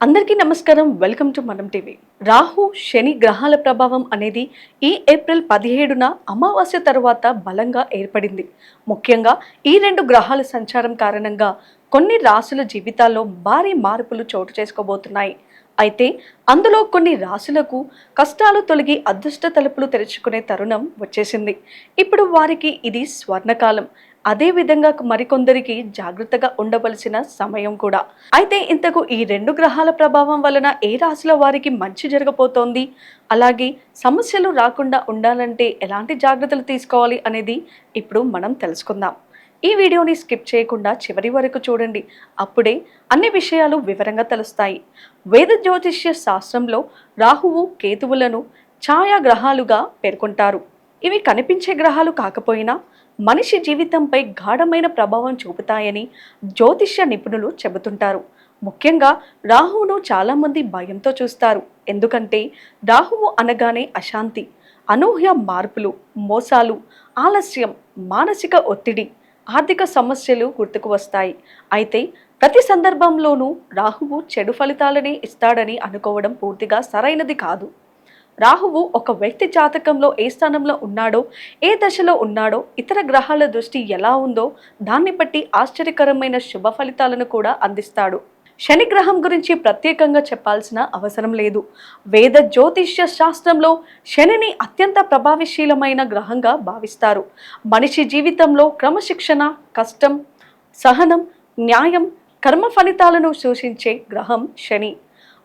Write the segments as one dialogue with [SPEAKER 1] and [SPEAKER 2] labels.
[SPEAKER 1] అందరికీ నమస్కారం. Welcome to మనం టీవీ. రాహు శని గ్రహాల ప్రభావం అనేది ఈ ఏప్రిల్ 17న అమావాస్య తరువాత బలంగా ఏర్పడింది. ముఖ్యంగా ఈ రెండు గ్రహాల సంచారం కారణంగా కొన్ని రాశుల జీవితాల్లో భారీ మార్పులు చోటు చేసుకోబోతున్నాయి. అయితే అందులో కొన్ని రాశులకు కష్టాలు తొలగి అదృష్ట తలుపులు తెరుచుకునే తరుణం వచ్చేసింది. ఇప్పుడు వారికి ఇది స్వర్ణకాలం. అదే విధంగా మరికొందరికి జాగ్రత్తగా ఉండవలసిన సమయం కూడా. అయితే ఇంతకు ఈ రెండు గ్రహాల ప్రభావం వలన ఏ రాశిలో వారికి మంచి జరగబోతోంది, అలాగే సమస్యలు రాకుండా ఉండాలంటే ఎలాంటి జాగ్రత్తలు తీసుకోవాలి అనేది ఇప్పుడు మనం తెలుసుకుందాం. ఈ వీడియోని స్కిప్ చేయకుండా చివరి వరకు చూడండి. అప్పుడే అన్ని విషయాలు వివరంగా తెలుస్తాయి. వేద జ్యోతిష్య శాస్త్రంలో రాహువు కేతువులను ఛాయా గ్రహాలుగా పేర్కొంటారు. ఇవి కనిపించే గ్రహాలు కాకపోయినా మనిషి జీవితంపై గాఢమైన ప్రభావం చూపుతాయని జ్యోతిష్య నిపుణులు చెబుతుంటారు. ముఖ్యంగా రాహువును చాలామంది భయంతో చూస్తారు. ఎందుకంటే రాహువు అనగానే అశాంతి, అనూహ్య మార్పులు, మోసాలు, ఆలస్యం, మానసిక ఒత్తిడి, ఆర్థిక సమస్యలు గుర్తుకు వస్తాయి. అయితే ప్రతి సందర్భంలోనూ రాహువు చెడు ఫలితాలనే ఇస్తాడని అనుకోవడం పూర్తిగా సరైనది కాదు. రాహువు ఒక వ్యక్తి జాతకంలో ఏ స్థానంలో ఉన్నాడో, ఏ దశలో ఉన్నాడో, ఇతర గ్రహాల దృష్టి ఎలా ఉందో దాన్ని బట్టి ఆశ్చర్యకరమైన శుభ ఫలితాలను కూడా అందిస్తాడు. శని గ్రహం గురించి ప్రత్యేకంగా చెప్పాల్సిన అవసరం లేదు. వేద జ్యోతిష్య శాస్త్రంలో శనిని అత్యంత ప్రభావశీలమైన గ్రహంగా భావిస్తారు. మనిషి జీవితంలో క్రమశిక్షణ, కష్టం, సహనం, న్యాయం, కర్మ ఫలితాలను సూచించే గ్రహం శని.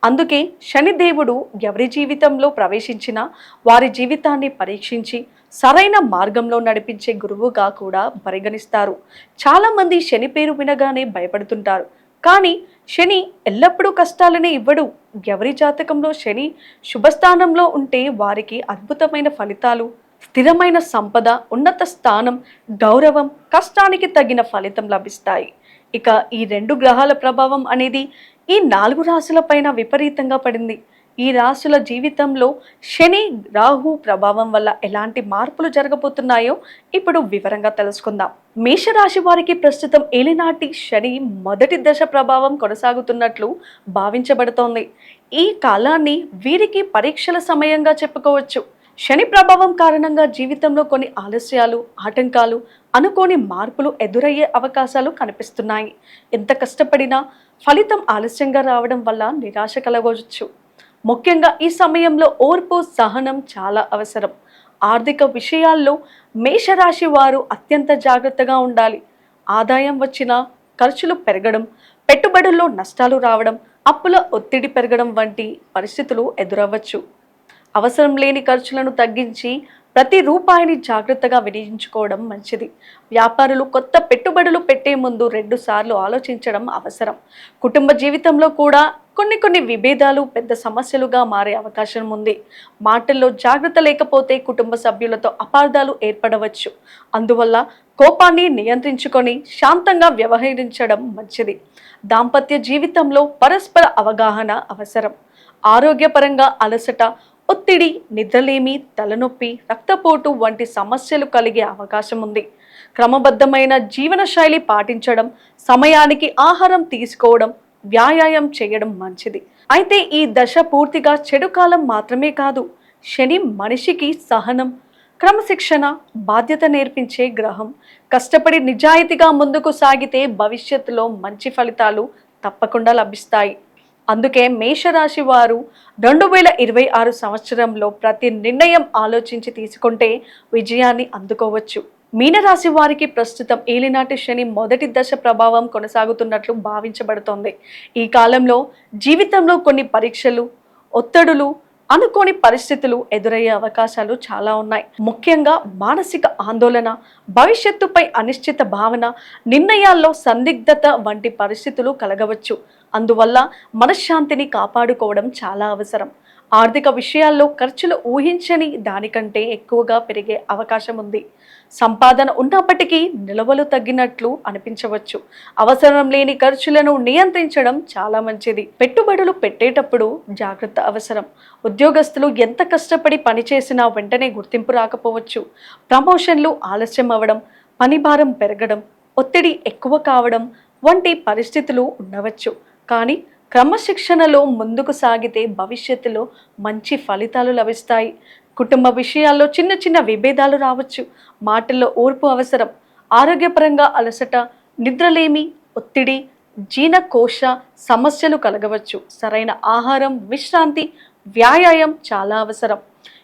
[SPEAKER 1] అందుకే శనిదేవుడు ఎవరి జీవితంలో ప్రవేశించినా వారి జీవితాన్ని పరీక్షించి సరైన మార్గంలో నడిపించే గురువుగా కూడా పరిగణిస్తారు. చాలామంది శని పేరు వినగానే భయపడుతుంటారు. కానీ శని ఎల్లప్పుడూ కష్టాలనే ఇవ్వడు. ఎవరి జాతకంలో శని శుభస్థానంలో ఉంటే వారికి అద్భుతమైన ఫలితాలు, స్థిరమైన సంపద, ఉన్నత స్థానం, గౌరవం, కష్టానికి తగిన ఫలితం లభిస్తాయి. ఇక ఈ రెండు గ్రహాల ప్రభావం అనేది ఈ 4 రాశులపైన విపరీతంగా పడింది. ఈ రాశుల జీవితంలో శని రాహు ప్రభావం వల్ల ఎలాంటి మార్పులు జరగబోతున్నాయో ఇప్పుడు వివరంగా తెలుసుకుందాం. మేషరాశి వారికి ప్రస్తుతం ఏలినాటి శని మొదటి దశ ప్రభావం కొనసాగుతున్నట్లు భావించబడుతోంది. ఈ కాలాన్ని వీరికి పరీక్షల సమయంగా చెప్పుకోవచ్చు. శని ప్రభావం కారణంగా జీవితంలో కొన్ని ఆలస్యాలు, ఆటంకాలు, అనుకోని మార్పులు ఎదురయ్యే అవకాశాలు కనిపిస్తున్నాయి. ఎంత కష్టపడినా ఫలితం ఆలస్యంగా రావడం వల్ల నిరాశ కలగవచ్చు. ముఖ్యంగా ఈ సమయంలో ఓర్పు, సహనం చాలా అవసరం. ఆర్థిక విషయాల్లో మేషరాశి వారు అత్యంత జాగ్రత్తగా ఉండాలి. ఆదాయం వచ్చినా ఖర్చులు పెరగడం, పెట్టుబడుల్లో నష్టాలు రావడం, అప్పుల ఒత్తిడి పెరగడం వంటి పరిస్థితులు ఎదురవ్వచ్చు. అవసరం లేని ఖర్చులను తగ్గించి ప్రతి రూపాయిని జాగ్రత్తగా వినియోగించుకోవడం మంచిది. వ్యాపారులు కొత్త పెట్టుబడులు పెట్టే ముందు 2 సార్లు ఆలోచించడం అవసరం. కుటుంబ జీవితంలో కూడా కొన్ని విభేదాలు పెద్ద సమస్యలుగా మారే అవకాశం ఉంది. మాటల్లో జాగ్రత్త లేకపోతే కుటుంబ సభ్యులతో అపార్థాలు ఏర్పడవచ్చు. అందువల్ల కోపాన్ని నియంత్రించుకొని శాంతంగా వ్యవహరించడం మంచిది. దాంపత్య జీవితంలో పరస్పర అవగాహన అవసరం. ఆరోగ్యపరంగా అలసట, ఒత్తిడి, నిద్రలేమి, తలనొప్పి, రక్తపోటు వంటి సమస్యలు కలిగే అవకాశం ఉంది. క్రమబద్ధమైన జీవనశైలి పాటించడం, సమయానికి ఆహారం తీసుకోవడం, వ్యాయామం చేయడం మంచిది. అయితే ఈ దశ పూర్తిగా చెడు కాలం మాత్రమే కాదు. శని మనిషికి సహనం, క్రమశిక్షణ, బాధ్యత నేర్పించే గ్రహం. కష్టపడి నిజాయితీగా ముందుకు సాగితే భవిష్యత్తులో మంచి ఫలితాలు తప్పకుండా లభిస్తాయి. అందుకే మేషరాశి వారు 2026 సంవత్సరంలో ప్రతి నిర్ణయం ఆలోచించి తీసుకుంటే విజయాన్ని అందుకోవచ్చు. మీనరాశి వారికి ప్రస్తుతం ఏలినాటి శని మొదటి దశ ప్రభావం కొనసాగుతున్నట్లు భావించబడుతోంది. ఈ కాలంలో జీవితంలో కొన్ని పరీక్షలు, ఒత్తిడులు, అనుకోని పరిస్థితులు ఎదురయ్యే అవకాశాలు చాలా ఉన్నాయి. ముఖ్యంగా మానసిక ఆందోళన, భవిష్యత్తుపై అనిశ్చిత భావన, నిర్ణయాల్లో సందిగ్ధత వంటి పరిస్థితులు కలగవచ్చు. అందువల్ల మనశ్శాంతిని కాపాడుకోవడం చాలా అవసరం. ఆర్థిక విషయాల్లో ఖర్చులు ఊహించని దానికంటే ఎక్కువగా పెరిగే అవకాశం ఉంది. సంపాదన ఉన్నప్పటికీ నిల్వలు తగ్గినట్లు అనిపించవచ్చు. అవసరం లేని ఖర్చులను నియంత్రించడం చాలా మంచిది. పెట్టుబడులు పెట్టేటప్పుడు జాగ్రత్త అవసరం. ఉద్యోగస్తులు ఎంత కష్టపడి పనిచేసినా వెంటనే గుర్తింపు రాకపోవచ్చు. ప్రమోషన్లు ఆలస్యం అవ్వడం, పనిభారం పెరగడం, ఒత్తిడి ఎక్కువ కావడం వంటి పరిస్థితులు ఉండవచ్చు. కానీ క్రమశిక్షణలో ముందుకు సాగితే భవిష్యత్తులో మంచి ఫలితాలు లభిస్తాయి. కుటుంబ విషయాల్లో చిన్న చిన్న విభేదాలు రావచ్చు. మాటల్లో ఓర్పు అవసరం. ఆరోగ్యపరంగా అలసట, నిద్రలేమి, ఒత్తిడి, జీర్ణకోశ సమస్యలు కలగవచ్చు. సరైన ఆహారం, విశ్రాంతి, వ్యాయామం చాలా అవసరం.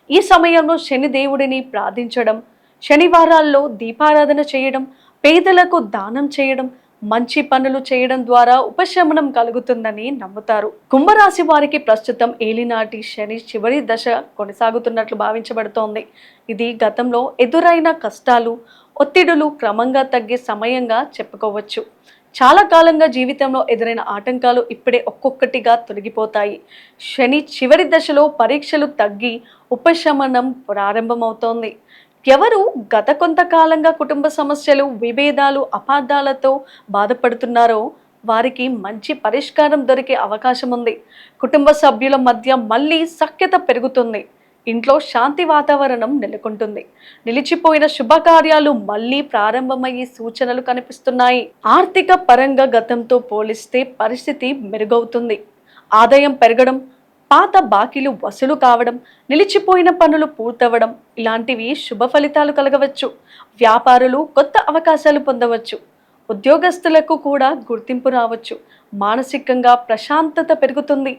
[SPEAKER 1] ఈ సమయంలో శని దేవుడిని ప్రార్థించడం, శనివారాల్లో దీపారాధన చేయడం, పేదలకు దానం చేయడం, మంచి పనులు చేయడం ద్వారా ఉపశమనం కలుగుతుందని నమ్ముతారు. కుంభరాశి వారికి ప్రస్తుతం ఏలినాటి శని చివరి దశ కొనసాగుతున్నట్లు భావించబడుతోంది. ఇది గతంలో ఎదురైన కష్టాలు, ఒత్తిడులు క్రమంగా తగ్గే సమయంగా చెప్పుకోవచ్చు. చాలా కాలంగా జీవితంలో ఎదురైన ఆటంకాలు ఇప్పుడే ఒక్కొక్కటిగా తొలగిపోతాయి. శని చివరి దశలో పరీక్షలు తగ్గి ఉపశమనం ప్రారంభమవుతోంది. ఎవరు గత కొంతకాలంగా కుటుంబ సమస్యలు, విభేదాలు, అపార్థాలతో బాధపడుతున్నారో వారికి మంచి పరిష్కారం దొరికే అవకాశం ఉంది. కుటుంబ సభ్యుల మధ్య మళ్ళీ సఖ్యత పెరుగుతుంది. ఇంట్లో శాంతి వాతావరణం నెలకొంటుంది. నిలిచిపోయిన శుభకార్యాలు మళ్ళీ ప్రారంభమయ్యే సూచనలు కనిపిస్తున్నాయి. ఆర్థిక పరంగా గతంతో పోలిస్తే పరిస్థితి మెరుగవుతుంది. ఆదాయం పెరగడం, పాత బాకీలు వసూలు కావడం, నిలిచిపోయిన పనులు పూర్తవడం ఇలాంటివి శుభ ఫలితాలు కలగవచ్చు. వ్యాపారులు కొత్త అవకాశాలు పొందవచ్చు. ఉద్యోగస్తులకు కూడా గుర్తింపు రావచ్చు. మానసికంగా ప్రశాంతత పెరుగుతుంది.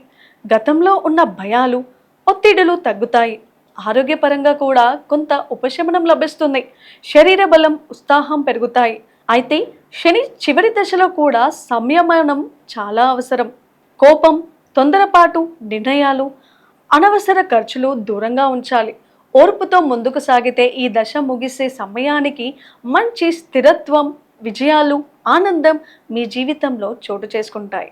[SPEAKER 1] గతంలో ఉన్న భయాలు, ఒత్తిడులు తగ్గుతాయి. ఆరోగ్యపరంగా కూడా కొంత ఉపశమనం లభిస్తుంది. శరీర బలం, ఉత్సాహం పెరుగుతాయి. అయితే శని చివరి దశలో కూడా సంయమనం చాలా అవసరం. కోపం, తొందరపాటు నిర్ణయాలు, అనవసర ఖర్చులు దూరంగా ఉంచాలి. ఓర్పుతో ముందుకు సాగితే ఈ దశ ముగిసే సమయానికి మంచి స్థిరత్వం, విజయాలు, ఆనందం మీ జీవితంలో చోటు చేసుకుంటాయి.